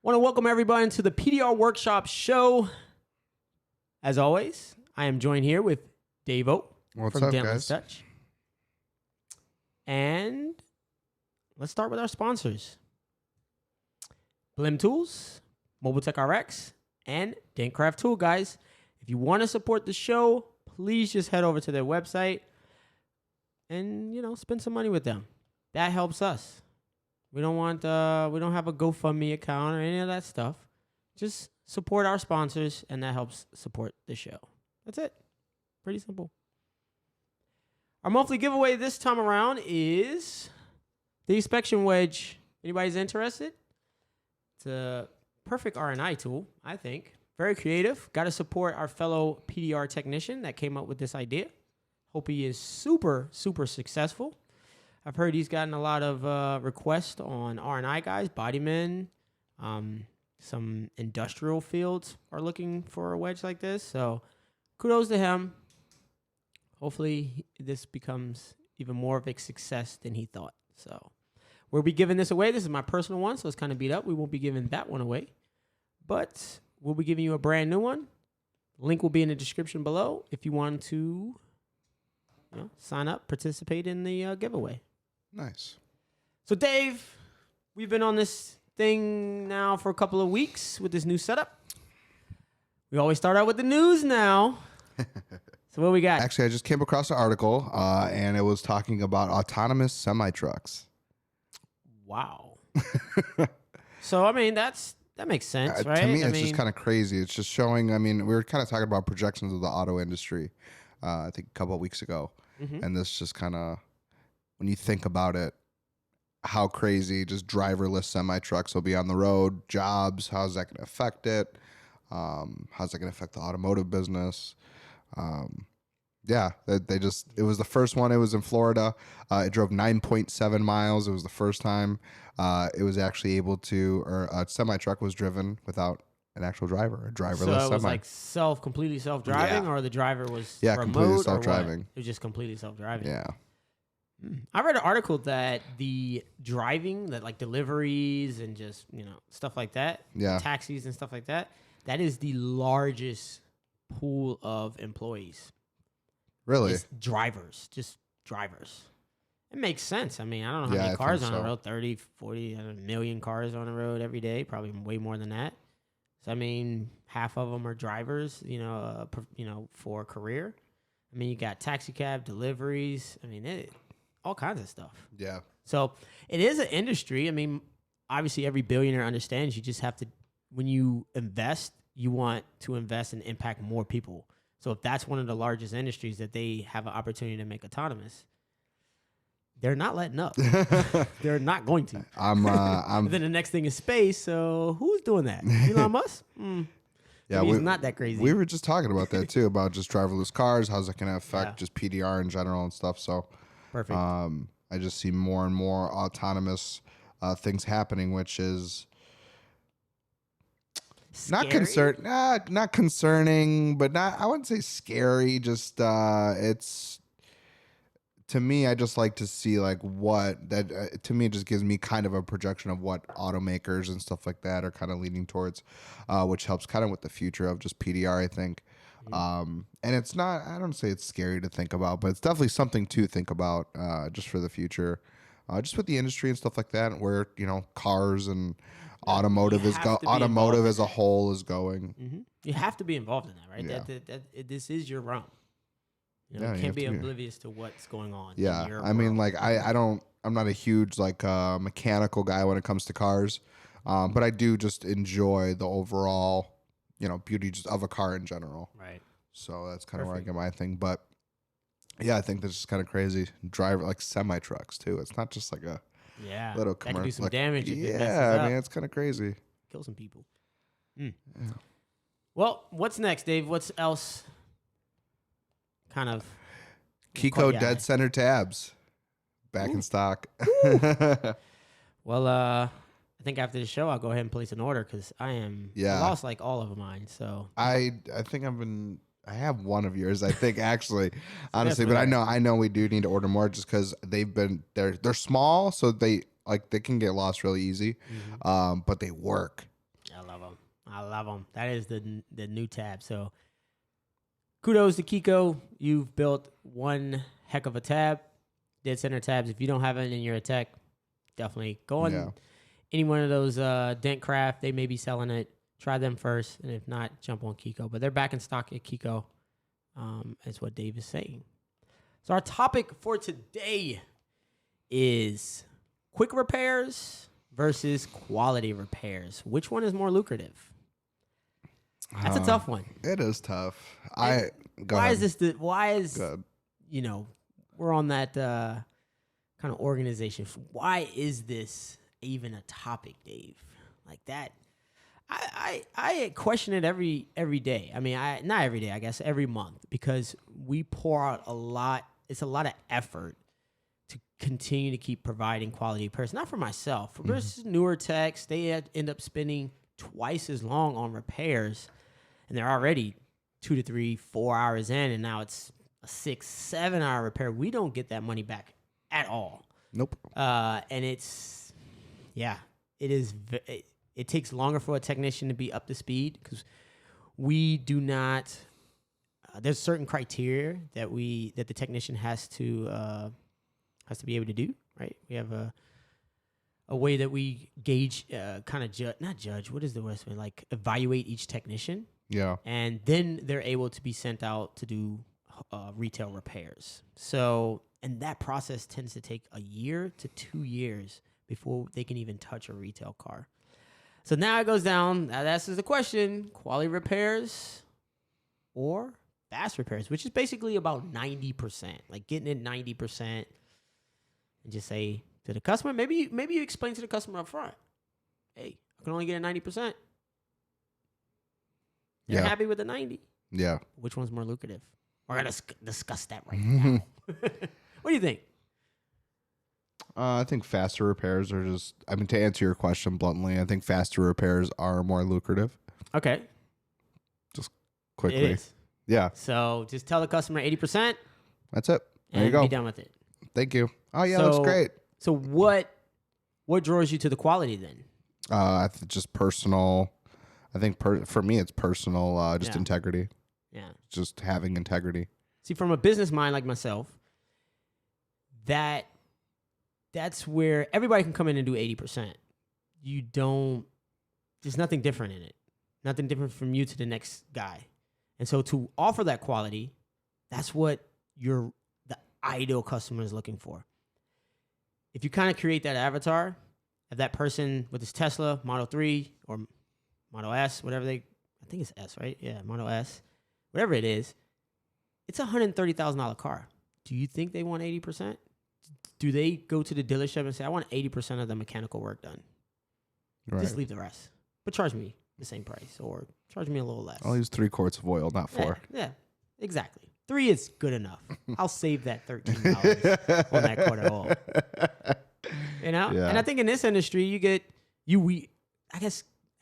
Want to welcome everybody to the PDR Workshop show. As always, I am joined here with Dave O What's from up, Dentless guys? Touch. And let's start with our sponsors. Blehm Tools, Mobile Tech RX, and Dentcraft Tool, guys. If you want to support the show, please just head over to their website and, spend some money with them. That helps us. We don't have a GoFundMe account or any of that stuff. Just support our sponsors, and that helps support the show. That's it. Pretty simple. Our monthly giveaway this time around is the inspection wedge. Anybody's interested? It's a perfect R&I tool, I think. Very creative. Got to support our fellow PDR technician that came up with this idea. Hope he is super, super successful. I've heard he's gotten a lot of requests on R&I guys, bodymen. Some industrial fields are looking for a wedge like this. So kudos to him. Hopefully this becomes even more of a success than he thought. So we'll be giving this away. This is my personal one, so it's kind of beat up. We won't be giving that one away. But we'll be giving you a brand new one. Link will be in the description below if you want to sign up, participate in the giveaway. Nice. So, Dave, we've been on this thing now for a couple of weeks with this new setup. We always start out with the news now. So what we got? Actually, I just came across an article, and it was talking about autonomous semi-trucks. Wow. So, I mean, that makes sense, right? To me, it's just kind of crazy. It's just showing, we were kind of talking about projections of the auto industry, I think a couple of weeks ago. Mm-hmm. And this just kind of, when you think about it, how crazy just driverless semi-trucks will be on the road, jobs, how's that going to affect it? How's that going to affect the automotive business? It was the first one. It was in Florida. It drove 9.7 miles. It was the first time it was actually able to, or a semi-truck was driven without an actual driver, a driverless semi. So it was like completely self-driving, or the driver was remote, completely self-driving. It was just completely self-driving. Yeah. I read an article that the driving, that like deliveries and just, stuff like that, taxis and stuff like that, that is the largest pool of employees. Really? Just drivers. It makes sense. I mean, I don't know how many cars on the road, 30, 40, a million cars on the road every day, probably way more than that. So, I mean, half of them are drivers, for a career. I mean, you got taxi cab, deliveries. I mean, all kinds of stuff. Yeah. So it is an industry. I mean, obviously every billionaire understands you just have to, when you invest, you want to invest and impact more people. So if that's one of the largest industries that they have an opportunity to make autonomous, they're not letting up. They're not going to. Then the next thing is space. So who's doing that? Elon Musk? Yeah, he's not that crazy. We were just talking about that too, about just driverless cars. How's it going to affect just PDR in general and stuff? So perfect. I just see more and more autonomous things happening, which is scary? not concerning, but I wouldn't say scary. Just it's, to me, I just like to see like what that to me, it just gives me kind of a projection of what automakers and stuff like that are kind of leaning towards, which helps kind of with the future of just PDR, I think. And it's not, I don't say it's scary to think about, but it's definitely something to think about, just for the future, just with the industry and stuff like that, where, cars and automotive as a whole is going. Mm-hmm. You have to be involved in that, right? Yeah. This is your realm. You can't be oblivious to what's going on. Yeah. In your I mean, world. like, I'm not a huge, like, mechanical guy when it comes to cars. But I do just enjoy the overall, beauty just of a car in general. Right. So that's kind of where I get my thing. But yeah, I think this is kind of crazy. Driver, like semi trucks too. It's not just like a little commercial. That can do some damage. If it yeah, messes up. I mean, it's kind of crazy. Kill some people. Yeah. Well, what's next, Dave? What's else? Kind of. Kiko Dead Center tabs back in stock. Well, I think after the show, I'll go ahead and place an order because I lost like all of mine. So I think I have one of yours, I think, actually, honestly, but I know we do need to order more just because they're small, so they can get lost really easy, but they work. I love them. I love them. That is the new tab. So kudos to Kiko. You've built one heck of a tab. Dead center tabs. If you don't have it and you're a tech, definitely go on any one of those Dentcraft. They may be selling it. Try them first, and if not, jump on Kiko. But they're back in stock at Kiko, is what Dave is saying. So our topic for today is quick repairs versus quality repairs. Which one is more lucrative? That's a tough one. It is tough. Why is we're on that kind of organization. Why is this even a topic, Dave? Like that. I question it every day. I mean, not every day, I guess every month, because we pour out a lot. It's a lot of effort to continue to keep providing quality repairs. Not for myself. For newer techs, they end up spending twice as long on repairs, and they're already 2 to 3, 4 hours in, and now it's a 6, 7 hour repair. We don't get that money back at all. Nope. And it's, it is. It takes longer for a technician to be up to speed because we do not. There's certain criteria that the technician has to be able to do. Right. We have a way that we gauge, kind of not judge. What is the word? Like evaluate each technician. Yeah. And then they're able to be sent out to do retail repairs. So, and that process tends to take a year to 2 years before they can even touch a retail car. So now it goes down. Now that's the question: quality repairs or fast repairs, which is basically about 90%, like getting it 90%, and just say to the customer, maybe you explain to the customer up front, hey, I can only get it 90%. They're happy with the 90. Yeah. Which one's more lucrative? We're gonna discuss that right now. What do you think? I think faster repairs are just, I mean, to answer your question bluntly, I think faster repairs are more lucrative. Okay. Just quickly. It is. Yeah. So just tell the customer 80%. That's it. There you go. Be done with it. Thank you. Oh, yeah, that's great. So what draws you to the quality then? Just personal. I think for me, it's personal, just integrity. Yeah. Just having integrity. See, from a business mind like myself, that's where everybody can come in and do 80%. There's nothing different in it. Nothing different from you to the next guy. And so to offer that quality, that's what the ideal customer is looking for. If you kind of create that avatar of that person with his Tesla Model 3 or Model S, I think it's S, right? Yeah, Model S, whatever it is, it's a $130,000 car. Do you think they want 80%? Do they go to the dealership and say, I want 80% of the mechanical work done? Right. Just leave the rest. But charge me the same price or charge me a little less. I'll use 3 quarts of oil, not 4. Yeah, exactly. 3 is good enough. I'll save that $13 on that quart of oil. You know? Yeah. And I think in this industry, we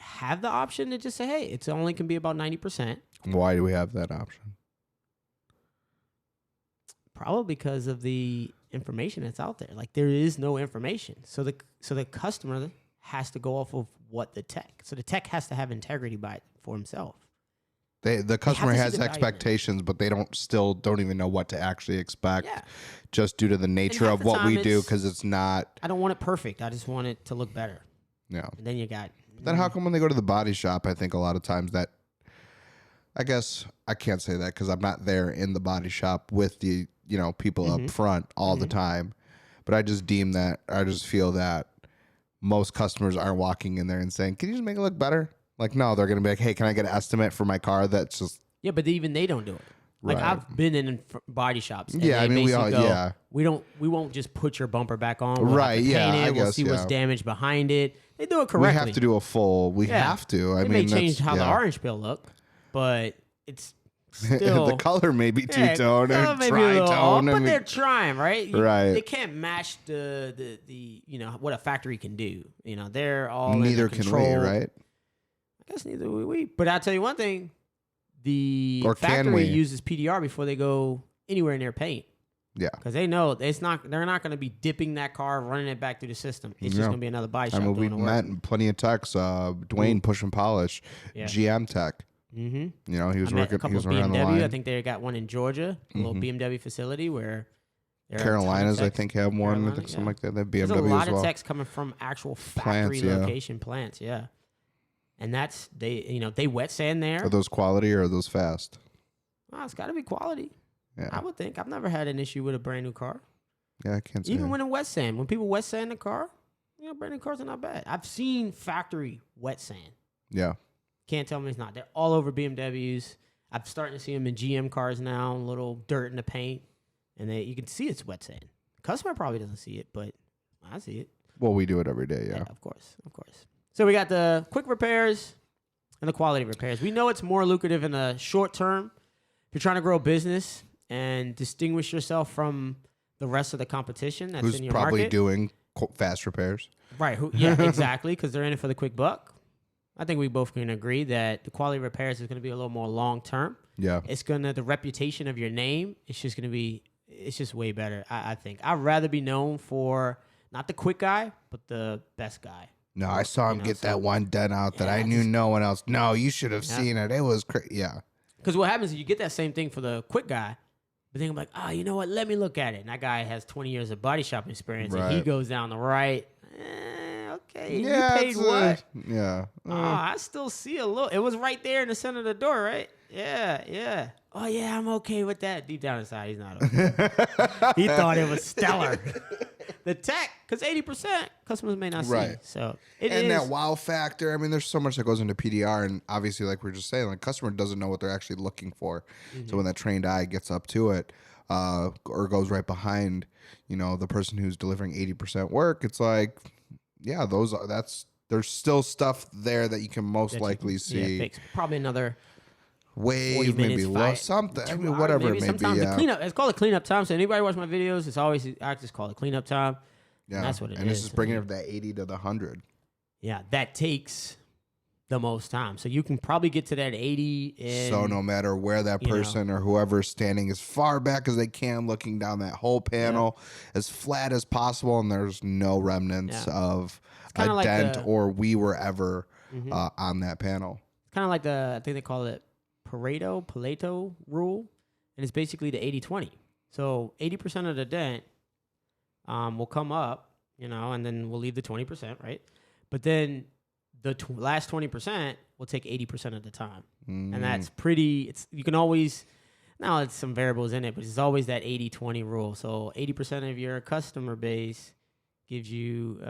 have the option to just say, hey, it's only can be about 90%. Why do we have that option? Probably because of the information that's out there. Like there is no information. So the customer has to go off of what the tech has to have integrity for himself. The customer has expectations, but they don't even know what to actually expect just due to the nature of what we do, because it's not. I don't want it perfect. I just want it to look better. Yeah. And then you got. But then how come when they go to the body shop, I think a lot of times that, I guess I can't say that because I'm not there in the body shop with the people up front all the time, but I just feel that most customers aren't walking in there and saying, can you just make it look better? Like, no, they're going to be like, hey, can I get an estimate for my car? That's just. Yeah, but even they don't do it. Like right. I've been in body shops. And I mean, we won't just put your bumper back on. We'll right. Yeah. We'll see what's damaged behind it. They do it correctly. We have to do a full. We have to. It may change how the orange peel look, but it's still the color may be two-tone or tri-tone. But they're trying, right? Right. They can't match the what a factory can do. They're all neither can we, right? I guess neither we. But I'll tell you one thing: the factory uses PDR before they go anywhere near paint. Yeah. Because they know they're not going to be dipping that car, running it back through the system. It's just going to be another body shop. I mean, we've doing the work. met plenty of techs. Dwayne Push and Polish, GM Tech. Mm-hmm. You know, he was I met working. a couple He was of around the line. BMW. I think they got one in Georgia, a little BMW facility where Carolinas, I think, have one. I think something like that. They have BMW There's a lot as well. of techs coming from actual factory location plants. Yeah. And that's they wet sand there. Are those quality or are those fast? Oh, it's got to be quality. Yeah. I would think. I've never had an issue with a brand new car. Yeah, I can't say. Even when in wet sand, when people wet sand the car, brand new cars are not bad. I've seen factory wet sand. Yeah. Can't tell me it's not. They're all over BMWs. I'm starting to see them in GM cars now, a little dirt in the paint, and you can see it's wet sand. Customer probably doesn't see it, but I see it. Well, we do it every day, yeah. Of course. So we got the quick repairs and the quality repairs. We know it's more lucrative in the short term. If you're trying to grow a business and distinguish yourself from the rest of the competition that's in your market. Who's probably doing fast repairs. Right. Yeah, exactly, because they're in it for the quick buck. I think we both can agree that the quality repairs is going to be a little more long term. Yeah. It's the reputation of your name, it's just way better, I think. I'd rather be known for not the quick guy, but the best guy. No, I saw him get that one dent out that I knew no one else. No, you should have seen it. It was crazy. Yeah. Because what happens is you get that same thing for the quick guy, but then I'm like, you know what? Let me look at it. And that guy has 20 years of body shop experience, and he goes down the right. Okay, yeah, you paid what? Yeah. I still see a little. It was right there in the center of the door, right? Yeah. Oh, yeah, I'm okay with that. Deep down inside, he's not okay. He thought it was stellar. The tech, because 80% customers may not see. So that wow factor. I mean, there's so much that goes into PDR, and obviously, like we were just saying, like customer doesn't know what they're actually looking for. Mm-hmm. So when that trained eye gets up to it, or goes right behind, the person who's delivering 80% work, it's like, yeah, there's still stuff there that you can most likely see. Fix. Probably another wave, maybe something. I mean, whatever it may be. The cleanup. It's called a cleanup time. So anybody watch my videos, I just call it cleanup time. Yeah, and that's what it is. And this is bringing up that 80 to the 100. Yeah, that takes the most time. So you can probably get to that 80. So no matter where that person or whoever's standing as far back as they can, looking down that whole panel as flat as possible, and there's no remnants of a like dent or we were ever on that panel. It's kind of like I think they call it Pareto rule, and it's basically the 80-20. So 80% of the dent will come up, and then we'll leave the 20%, right? But then the last 20% will take 80% of the time. And that's you can always, now it's some variables in it, but it's always that 80-20 rule. So 80% of your customer base gives you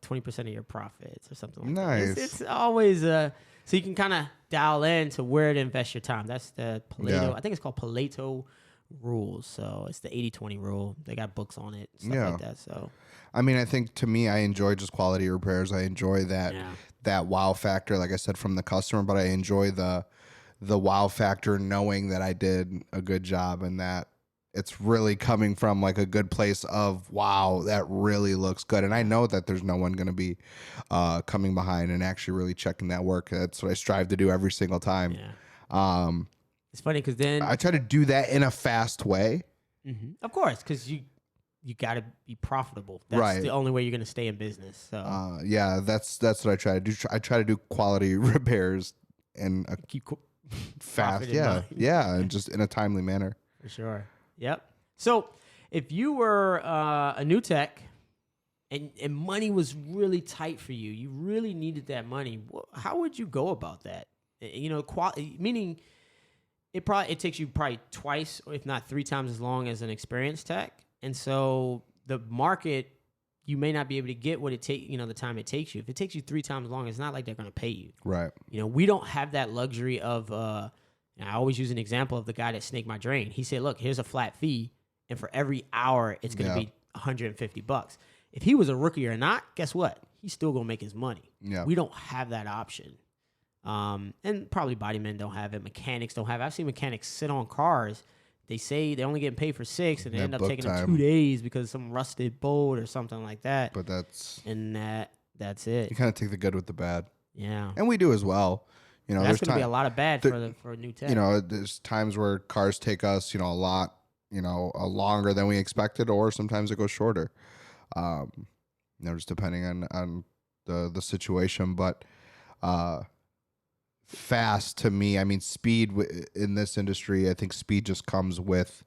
20% of your profits or something like that. It's always, so you can kind of dial in to where to invest your time. That's the Pareto. I think it's called Pareto rules. So it's the 80-20 rule. They got books on it, stuff like that. So I mean, I think to me, I enjoy just quality repairs. I enjoy that wow factor, like I said, from the customer, but I enjoy the wow factor knowing that I did a good job and that it's really coming from like a good place of, wow, that really looks good. And I know that there's no one going to be coming behind and actually really checking that work. That's what I strive to do every single time. Yeah. It's funny because then I try to do that in a fast way. Mm-hmm. Of course, because you got to be profitable. That's the only way you're going to stay in business. So that's what I try to do. I try to do quality repairs and keep fast. And just in a timely manner. For sure. Yep. So if you were a new tech and money was really tight for you, you really needed that money, how would you go about that? Meaning it takes you probably twice, or if not 3 times as long as an experienced tech. And so the market, you may not be able to get what it takes, the time it takes you. If it takes you 3 times long, it's not like they're going to pay you. Right. We don't have that luxury of, I always use an example of the guy that snaked my drain. He said, look, here's a flat fee, and for every hour, it's going to be $150. If he was a rookie or not, guess what? He's still going to make his money. Yeah. We don't have that option. And probably body men don't have it. Mechanics don't have it. I've seen mechanics sit on cars. They say they're only getting paid for 6, and they end up taking them 2 days because of some rusted bolt or something like that. But that's it. You kind of take the good with the bad. Yeah. And we do as well. That's going to be a lot of bad for a new tech. There's times where cars take us, a lot longer than we expected, or sometimes it goes shorter. Just depending on the situation. But fast to me, I mean, speed in this industry, I think speed just comes with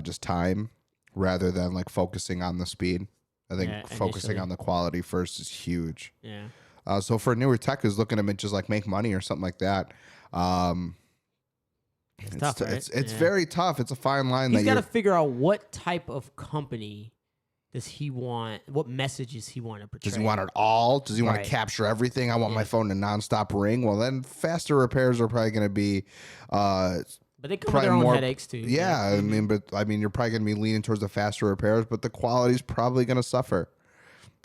just time rather than like focusing on the speed. I think focusing on the quality first is huge. Yeah. So for a newer tech who's looking to just like make money or something like that, it's tough, right? It's very tough. It's a fine line. He's got to figure out what type of company does he want, what messages he want to portray. Does he want it all? Does he want to capture everything? I want my phone to nonstop ring. Well, then faster repairs are probably going to be but they come with their own headaches too. Yeah, I mean, you're probably going to be leaning towards the faster repairs, but the quality's probably going to suffer.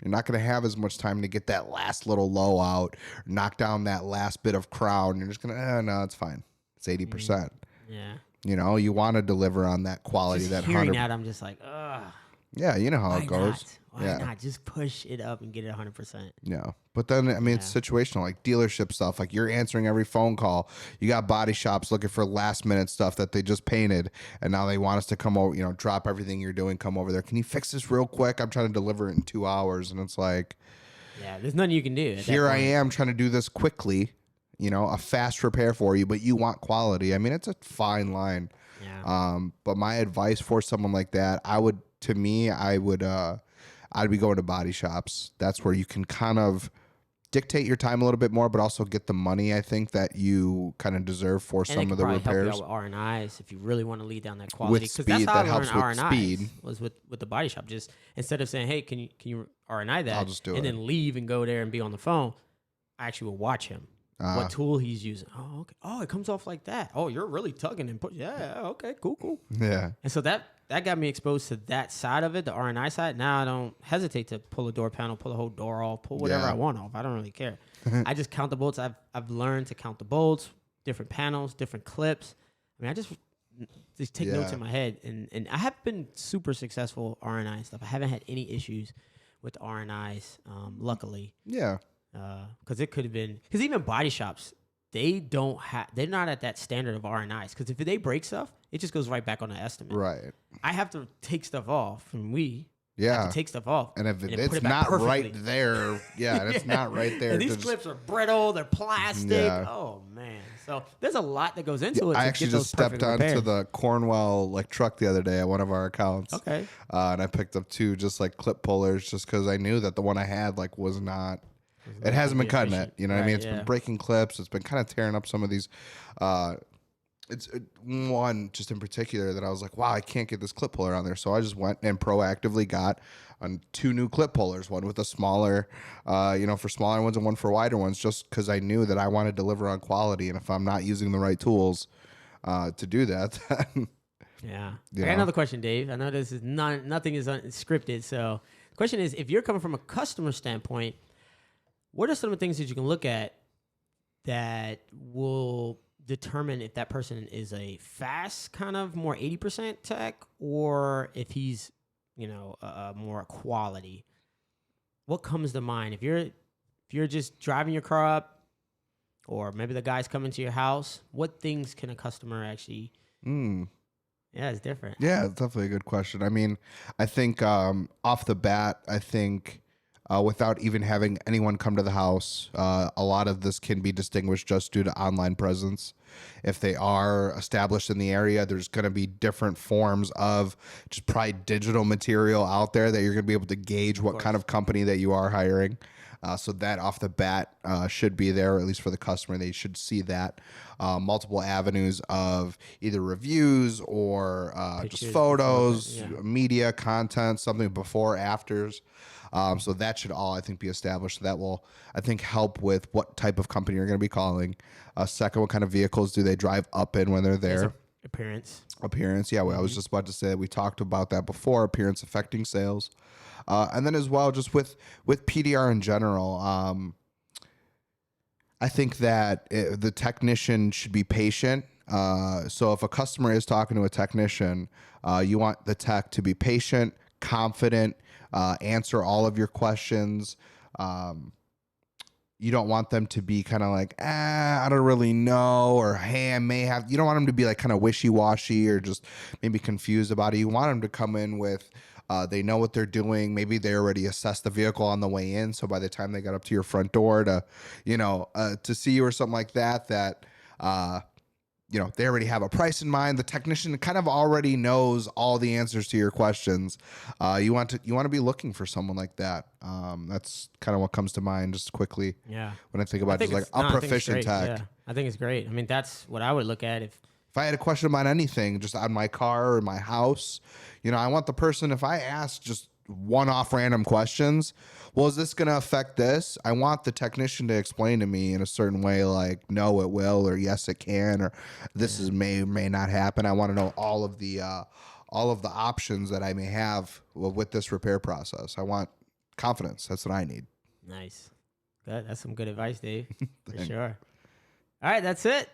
You're not going to have as much time to get that last little low out, knock down that last bit of crown. You're just going to, no, it's fine. It's 80%. Yeah. You want to deliver on that quality. Just that hearing 100. that, I'm just like, ugh. Yeah, you know how it goes. Why not? Just push it up and get it 100%. Yeah. But then, I mean, it's situational, like dealership stuff. Like you're answering every phone call. You got body shops looking for last minute stuff that they just painted. And now they want us to come over, drop everything you're doing, come over there. Can you fix this real quick? I'm trying to deliver it in 2 hours. And it's like, yeah, there's nothing you can do. Here I am trying to do this quickly, a fast repair for you, but you want quality. I mean, it's a fine line. Yeah. But my advice for someone like that, I'd be going to body shops. That's where you can kind of dictate your time a little bit more, but also get the money, I think, that you kind of deserve for some of the repairs. Help you out with R&Is if you really want to lead down that quality. With speed, that helps with speed. Was with the body shop. Just instead of saying, hey, can you R&I that? I'll just do it. And then leave and go there and be on the phone, I actually will watch him. What tool he's using. Oh, okay. Oh, it comes off like that. Oh, you're really tugging and push. Yeah, okay, cool. Yeah. And so that got me exposed to that side of it, the R&I side. Now I don't hesitate to pull a door panel, pull a whole door off, pull whatever I want off. I don't really care. I just count the bolts. I've learned to count the bolts, different panels, different clips. I mean, I just take notes in my head. And I have been super successful R&I and stuff. I haven't had any issues with R&Is, luckily. Yeah. Because it could have been, because even body shops, they're not at that standard of R&Is. Because if they break stuff, it just goes right back on the estimate. Right. I have to take stuff off, and have to take stuff off. And if it's not right there, and it's not right there. And these clips are brittle, they're plastic. Yeah. Oh man. So there's a lot that goes into it. I actually just stepped onto the Cornwell truck the other day at one of our accounts. Okay. And I picked up 2 just like clip pullers just because I knew that the one I had was not. It hasn't been cutting it. You know what I mean? It's been breaking clips. It's been kind of tearing up some of these. It's one just in particular that I was like, wow, I can't get this clip puller on there. So I just went and proactively got 2 new clip pullers, one with a smaller, for smaller ones and one for wider ones, just because I knew that I want to deliver on quality. And if I'm not using the right tools to do that, then yeah. I got another question, Dave. I know this is nothing is unscripted. So the question is, if you're coming from a customer standpoint, what are some of the things that you can look at that will determine if that person is a fast kind of more 80% tech or if he's, more quality? What comes to mind? If you're just driving your car up or maybe the guy's coming to your house, what things can a customer actually... Yeah, it's different. Yeah, it's definitely a good question. I mean, I think off the bat, without even having anyone come to the house, a lot of this can be distinguished just due to online presence. If they are established in the area, there's going to be different forms of just probably digital material out there that you're going to be able to gauge what kind of company that you are hiring. So that off the bat should be there, or at least for the customer, they should see that. Multiple avenues of either reviews or just photos, media, content, something before, afters. So that should all, I think, be established. That will, I think, help with what type of company you're going to be calling. Second, what kind of vehicles do they drive up in when they're there? Appearance. Yeah. I was just about to say that we talked about that before, appearance affecting sales. And then as well, just with PDR in general, I think that the technician should be patient. So if a customer is talking to a technician, you want the tech to be patient, confident, answer all of your questions, you don't want them to be kind of like, I don't really know, or hey, I may have. You don't want them to be like kind of wishy-washy or just maybe confused about it. You want them to come in with, they know what they're doing. Maybe they already assessed the vehicle on the way in, so by the time they got up to your front door to, to see you or something like that, they already have a price in mind. The technician kind of already knows all the answers to your questions. You want to be looking for someone like that. That's kind of what comes to mind just quickly. Yeah. When I think about just like a proficient tech. Yeah. I think it's great. I mean, that's what I would look at if I had a question about anything, just on my car or my house, I want the person, if I ask just one-off random questions, well, is this going to affect this? I want the technician to explain to me in a certain way, like, no, it will, or yes, it can, or this may or may not happen. I want to know all of the options that I may have with this repair process. I want confidence. That's what I need. Nice. Good. That's some good advice, Dave. For sure. All right, that's it.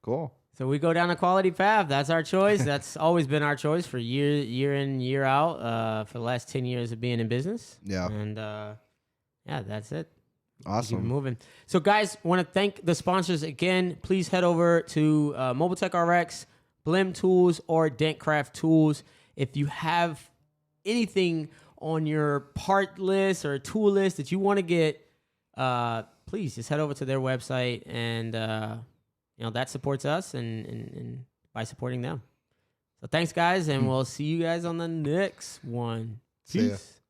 Cool. So we go down a quality path. That's our choice. That's always been our choice for year in, year out, for the last 10 years of being in business. Yeah. And that's it. Awesome. Keep moving. So guys, want to thank the sponsors again. Please head over to Mobile Tech RX, Blehm Tools, or Dentcraft Tools. If you have anything on your part list or tool list that you want to get, please just head over to their website, and that supports us and by supporting them. So thanks, guys, and we'll see you guys on the next one. See ya. Peace.